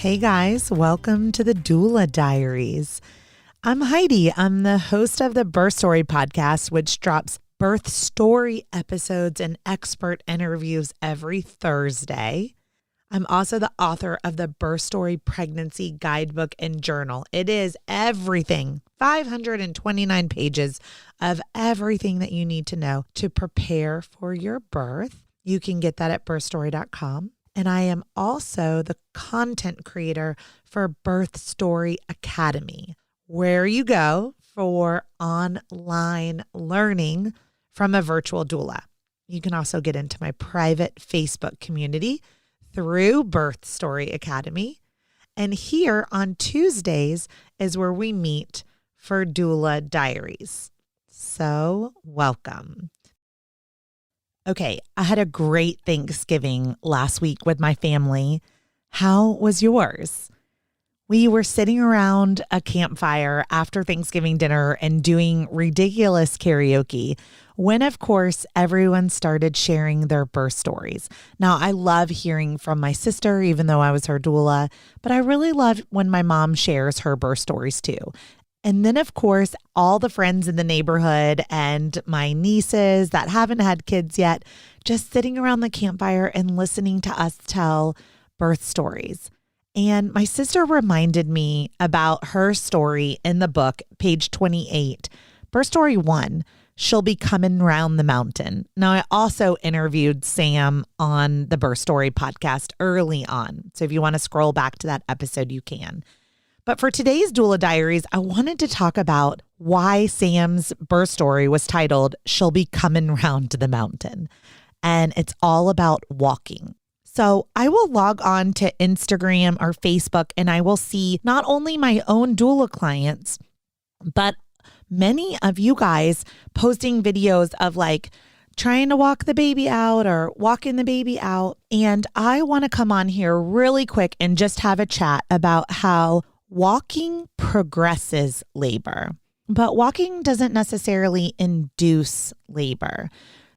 Hey guys, welcome to the Doula Diaries. I'm Heidi. I'm the host of the Birth Story podcast, which drops birth story episodes and expert interviews every Thursday. I'm also the author of the Birth Story Pregnancy Guidebook and Journal. It is everything, 529 pages of everything that you need to know to prepare for your birth. You can get that at birthstory.com. And I am also the content creator for Birth Story Academy, where you go for online learning from a virtual doula. You can also get into my private Facebook community through Birth Story Academy. And here on Tuesdays is where we meet for Doula Diaries. So welcome. Okay, I had a great Thanksgiving last week with my family. How was yours? We were sitting around a campfire after Thanksgiving dinner and doing ridiculous karaoke when, of course, everyone started sharing their birth stories. Now, I love hearing from my sister, even though I was her doula, but I really love when my mom shares her birth stories too. And then, of course, all the friends in the neighborhood and my nieces that haven't had kids yet, just sitting around the campfire and listening to us tell birth stories. And my sister reminded me about her story in the book, page 28, Birth Story 1, She'll Be Coming Round the Mountain. Now, I also interviewed Sam on the Birth Story podcast early on. So if you want to scroll back to that episode, you can. But for today's Doula Diaries, I wanted to talk about why Sam's birth story was titled, She'll Be Coming Round the Mountain. And it's all about walking. So I will log on to Instagram or Facebook and I will see not only my own doula clients, but many of you guys posting videos of like trying to walk the baby out or walking the baby out. And I want to come on here really quick and just have a chat about how walking progresses labor, but walking doesn't necessarily induce labor.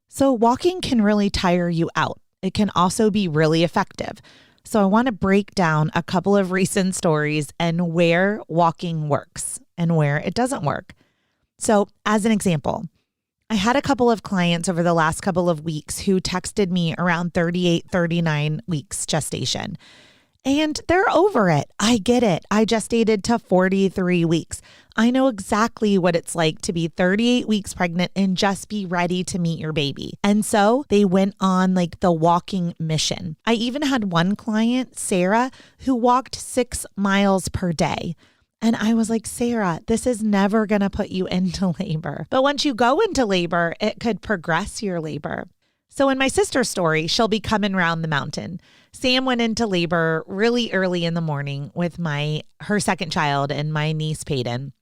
So walking can really tire you out. It can also be really effective. So I want to break down a couple of recent stories and where walking works and where it doesn't work. So as an example, I had a couple of clients over the last couple of weeks who texted me around 38, 39 weeks gestation. And they're over it. I get it. I gestated to 43 weeks. I know exactly what it's like to be 38 weeks pregnant and just be ready to meet your baby. And so they went on like the walking mission. I even had one client, Sarah, who walked 6 miles per day. And I was like, Sarah, this is never going to put you into labor. But once you go into labor, it could progress your labor. So in my sister's story, She'll Be Coming Round the Mountain. Sam went into labor really early in the morning with her second child and my niece Peyton.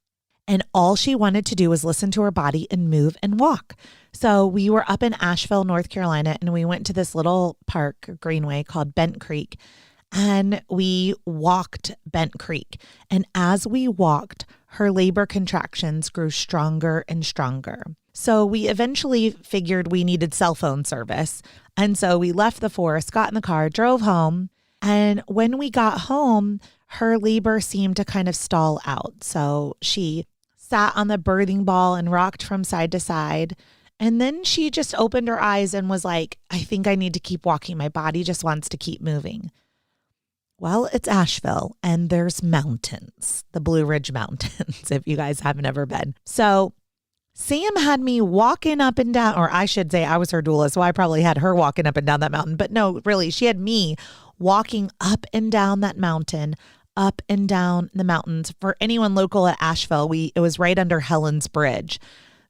And all she wanted to do was listen to her body and move and walk. So we were up in Asheville, North Carolina, and we went to this little park, greenway called Bent Creek. And we walked Bent Creek. And as we walked, her labor contractions grew stronger and stronger. So we eventually figured we needed cell phone service. And so we left the forest, got in the car, drove home. And when we got home, her labor seemed to kind of stall out. So she sat on the birthing ball and rocked from side to side. And then she just opened her eyes and was like, I think I need to keep walking. My body just wants to keep moving. Well, it's Asheville and there's mountains, the Blue Ridge Mountains, if you guys haven't ever been. So Sam had me walking up and down, or I should say I was her doula, so I probably had her walking up and down that mountain. But no, really, she had me walking up and down that mountain, up and down the mountains. For anyone local at Asheville, it was right under Helen's Bridge.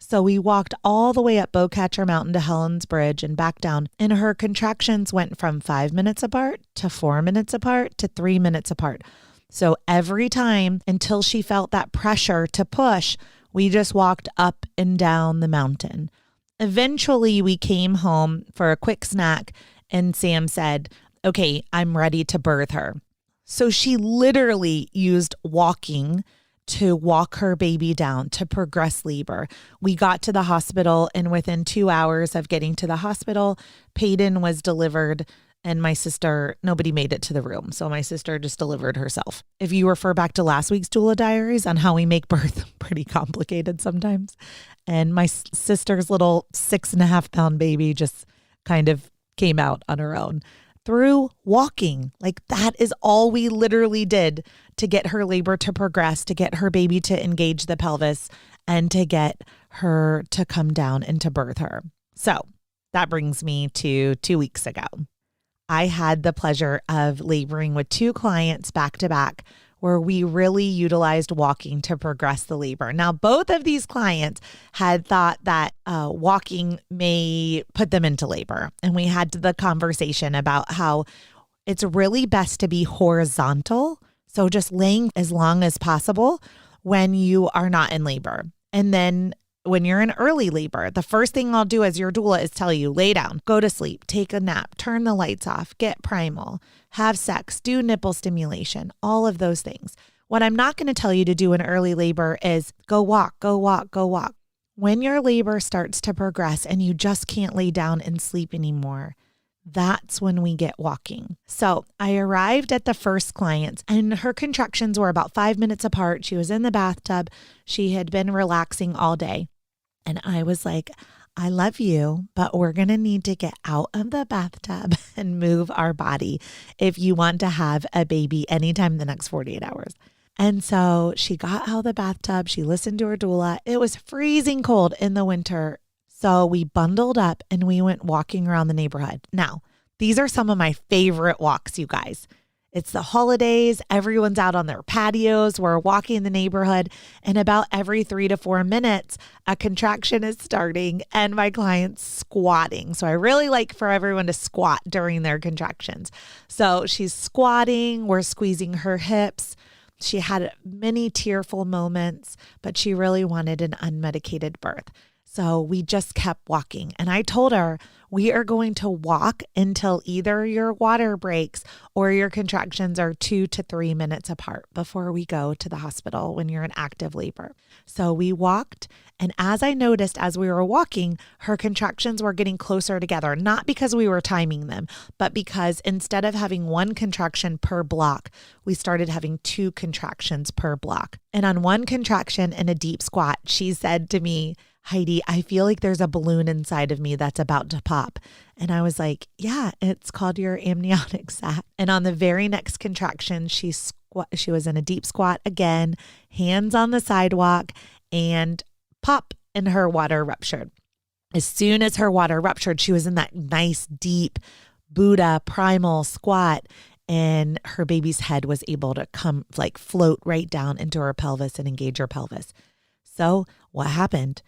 So we walked all the way up Bowcatcher Mountain to Helen's Bridge and back down. And her contractions went from 5 minutes apart to 4 minutes apart to 3 minutes apart. So every time until she felt that pressure to push, we just walked up and down the mountain. Eventually, we came home for a quick snack and Sam said, okay, I'm ready to birth her. So she literally used walking to walk her baby down to progress labor. We got to the hospital and within 2 hours of getting to the hospital, Peyton was delivered And my sister, nobody made it to the room. So my sister just delivered herself. If you refer back to last week's Doula Diaries on how we make birth pretty complicated sometimes. And my sister's little 6.5-pound baby just kind of came out on her own through walking. Like that is all we literally did to get her labor to progress, to get her baby to engage the pelvis, and to get her to come down and to birth her. So that brings me to 2 weeks ago. I had the pleasure of laboring with 2 clients back to back where we really utilized walking to progress the labor. Now, both of these clients had thought that walking may put them into labor. And we had the conversation about how it's really best to be horizontal. So just laying as long as possible when you are not in labor. And then when you're in early labor, the first thing I'll do as your doula is tell you, lay down, go to sleep, take a nap, turn the lights off, get primal, have sex, do nipple stimulation, all of those things. What I'm not going to tell you to do in early labor is go walk, go walk, go walk. When your labor starts to progress and you just can't lay down and sleep anymore, that's when we get walking. So I arrived at the first client and her contractions were about 5 minutes apart. She was in the bathtub. She had been relaxing all day. And I was like, I love you, but we're going to need to get out of the bathtub and move our body if you want to have a baby anytime in the next 48 hours. And so she got out of the bathtub. She listened to her doula. It was freezing cold in the winter. So we bundled up and we went walking around the neighborhood. Now, these are some of my favorite walks, you guys. It's the holidays. Everyone's out on their patios. We're walking in the neighborhood. And about every 3 to 4 minutes, a contraction is starting and my client's squatting. So I really like for everyone to squat during their contractions. So she's squatting. We're squeezing her hips. She had many tearful moments, but she really wanted an unmedicated birth. So we just kept walking. And I told her, we are going to walk until either your water breaks or your contractions are 2 to 3 minutes apart before we go to the hospital when you're in active labor. So we walked. And as I noticed as we were walking, her contractions were getting closer together, not because we were timing them, but because instead of having 1 contraction per block, we started having 2 contractions per block. And on 1 contraction in a deep squat, she said to me, Heidi, I feel like there's a balloon inside of me that's about to pop. And I was like, yeah, it's called your amniotic sac. And on the very next contraction, she was in a deep squat again, hands on the sidewalk, and pop, and her water ruptured. As soon as her water ruptured, she was in that nice deep Buddha primal squat, and her baby's head was able to come float right down into her pelvis and engage her pelvis. So what happened?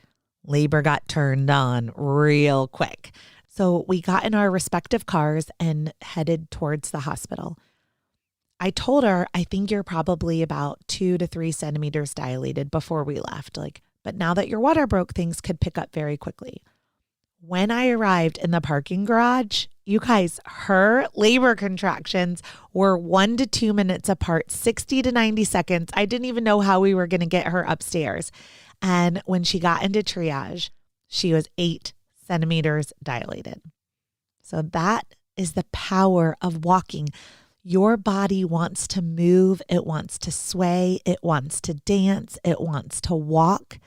Labor got turned on real quick. So we got in our respective cars and headed towards the hospital. I told her, I think you're probably about 2 to 3 centimeters dilated before we left. But now that your water broke, things could pick up very quickly. When I arrived in the parking garage, you guys, her labor contractions were 1 to 2 minutes apart, 60 to 90 seconds. I didn't even know how we were going to get her upstairs. And when she got into triage, she was 8 centimeters dilated. So that is the power of walking. Your body wants to move. It wants to sway. It wants to dance. It wants to walk.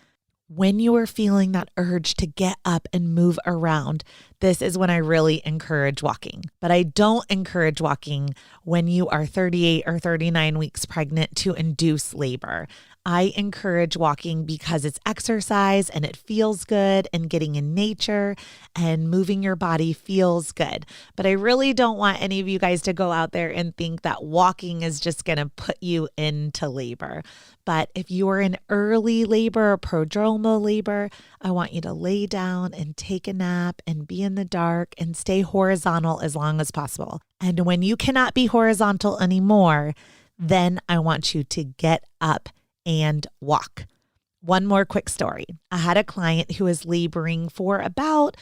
When you are feeling that urge to get up and move around, this is when I really encourage walking. But I don't encourage walking when you are 38 or 39 weeks pregnant to induce labor. I encourage walking because it's exercise and it feels good, and getting in nature and moving your body feels good. But I really don't want any of you guys to go out there and think that walking is just going to put you into labor. But if you are in early labor or prodromal labor, I want you to lay down and take a nap and be in the dark and stay horizontal as long as possible. And when you cannot be horizontal anymore, then I want you to get up and walk. One more quick story. I had a client who was laboring for about,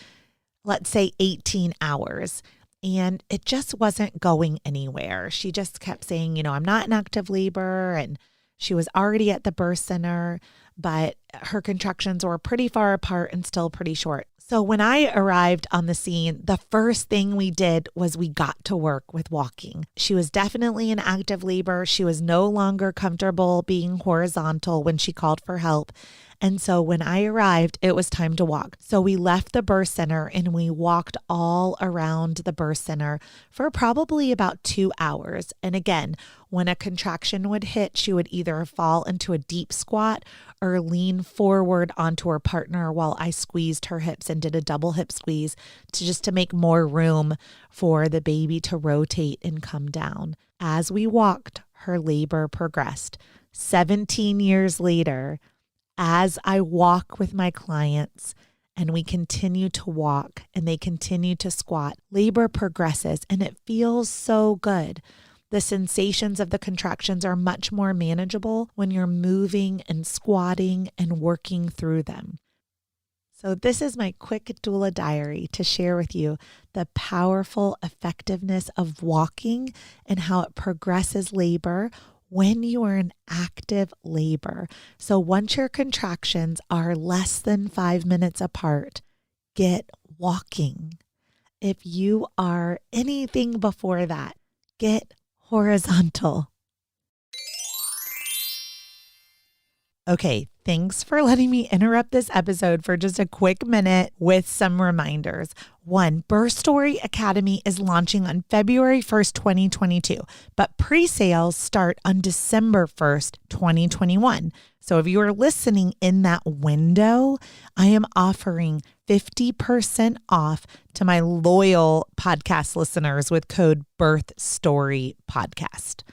let's say, 18 hours, and it just wasn't going anywhere. She just kept saying, I'm not in active labor, and she was already at the birth center, but her contractions were pretty far apart and still pretty short. So when I arrived on the scene, the first thing we did was we got to work with walking. She was definitely in active labor. She was no longer comfortable being horizontal when she called for help. And so when I arrived, it was time to walk. So we left the birth center and we walked all around the birth center for probably about 2 hours. And again, when a contraction would hit, she would either fall into a deep squat or lean forward onto her partner while I squeezed her hips and did a double hip squeeze to make more room for the baby to rotate and come down. As we walked, her labor progressed. 17 years later, as I walk with my clients and we continue to walk and they continue to squat, labor progresses and it feels so good. The sensations of the contractions are much more manageable when you're moving and squatting and working through them. So this is my quick doula diary to share with you the powerful effectiveness of walking and how it progresses labor when you are in active labor. So once your contractions are less than 5 minutes apart, get walking. If you are anything before that, get horizontal. Okay, thanks for letting me interrupt this episode for just a quick minute with some reminders. 1, Birth Story Academy is launching on February 1st, 2022, but pre-sales start on December 1st, 2021. So if you are listening in that window, I am offering 50% off to my loyal podcast listeners with code BirthStoryPodcast.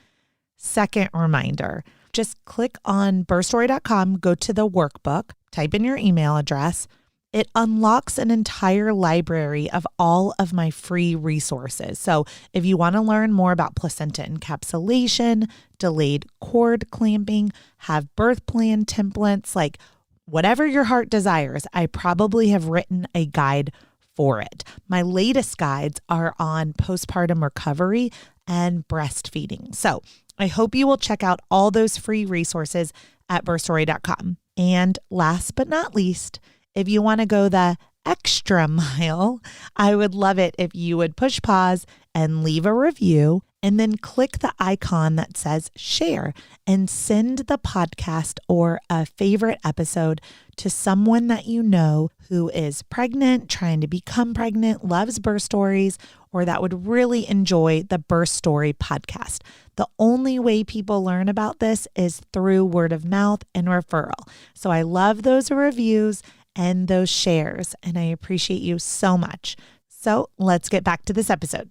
Second reminder, just click on birthstory.com, go to the workbook, type in your email address. It unlocks an entire library of all of my free resources. So if you want to learn more about placenta encapsulation, delayed cord clamping, have birth plan templates, like whatever your heart desires, I probably have written a guide for it. My latest guides are on postpartum recovery and breastfeeding. So I hope you will check out all those free resources at birthstory.com. And last but not least, if you want to go the extra mile, I would love it if you would push pause and leave a review and then click the icon that says share and send the podcast or a favorite episode to someone that you know who is pregnant, trying to become pregnant, loves birth stories, or that would really enjoy the Birth Story podcast. The only way people learn about this is through word of mouth and referral. So I love those reviews and those shares, and I appreciate you so much. So let's get back to this episode.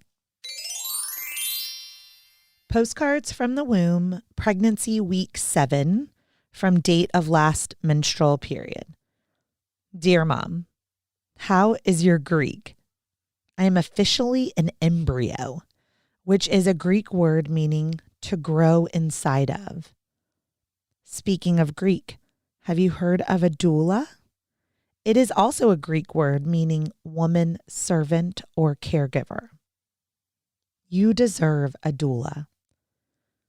Postcards from the womb, pregnancy week 7, from date of last menstrual period. Dear Mom, how is your Greek? I am officially an embryo, which is a Greek word meaning to grow inside of. Speaking of Greek, have you heard of a doula? It is also a Greek word meaning woman, servant, or caregiver. You deserve a doula.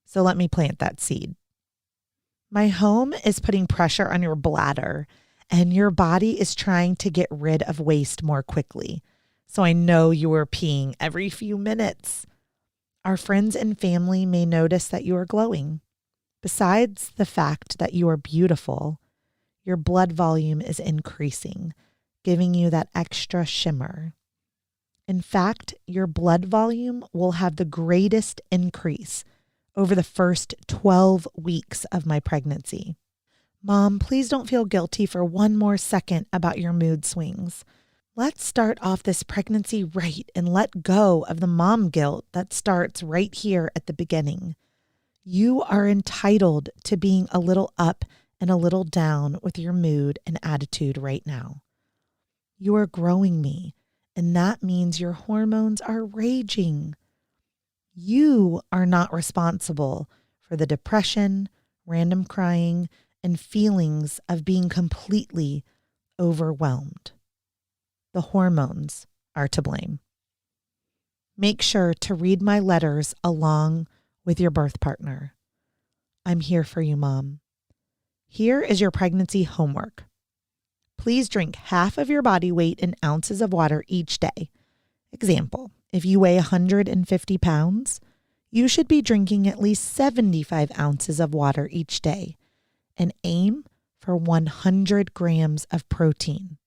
So let me plant that seed. My home is putting pressure on your bladder, and your body is trying to get rid of waste more quickly. So I know you are peeing every few minutes. Our friends and family may notice that you are glowing. Besides the fact that you are beautiful, your blood volume is increasing, giving you that extra shimmer. In fact, your blood volume will have the greatest increase over the first 12 weeks of my pregnancy. Mom, please don't feel guilty for one more second about your mood swings. Let's start off this pregnancy right and let go of the mom guilt that starts right here at the beginning. You are entitled to being a little up and a little down with your mood and attitude right now. You are growing me, and that means your hormones are raging. You are not responsible for the depression, random crying, and feelings of being completely overwhelmed. The hormones are to blame. Make sure to read my letters along with your birth partner. I'm here for you, Mom. Here is your pregnancy homework. Please drink half of your body weight in ounces of water each day. Example, if you weigh 150 pounds, you should be drinking at least 75 ounces of water each day and aim for 100 grams of protein.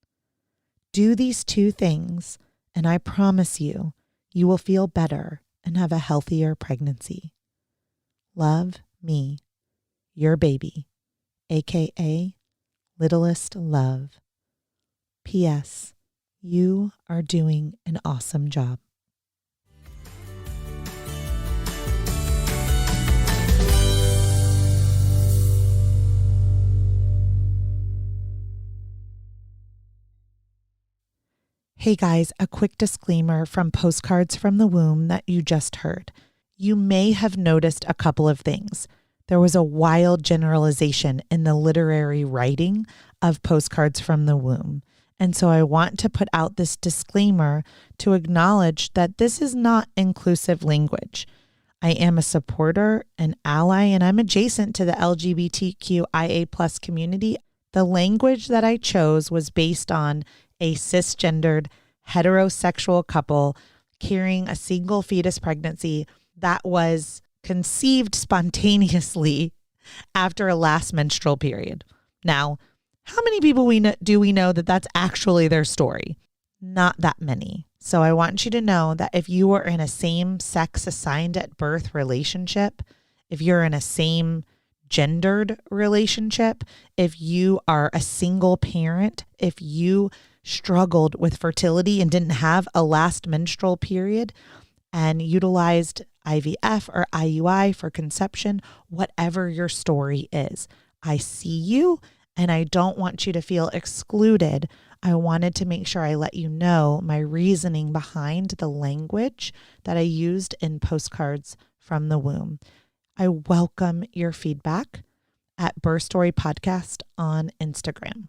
Do these two things, and I promise you, you will feel better and have a healthier pregnancy. Love me, your baby, aka Littlest Love. P.S. You are doing an awesome job. Hey guys, a quick disclaimer from Postcards from the Womb that you just heard. You may have noticed a couple of things. There was a wild generalization in the literary writing of Postcards from the Womb. And so I want to put out this disclaimer to acknowledge that this is not inclusive language. I am a supporter, an ally, and I'm adjacent to the LGBTQIA+ community. The language that I chose was based on a cisgendered heterosexual couple carrying a single fetus pregnancy that was conceived spontaneously after a last menstrual period. Now, how many people do we know that that's actually their story? Not that many. So I want you to know that if you are in a same-sex assigned at birth relationship, if you're in a same gendered relationship, if you are a single parent, if you struggled with fertility and didn't have a last menstrual period and utilized IVF or IUI for conception, whatever your story is, I see you and I don't want you to feel excluded. I wanted to make sure I let you know my reasoning behind the language that I used in Postcards from the Womb. I welcome your feedback at Birth Story Podcast on Instagram.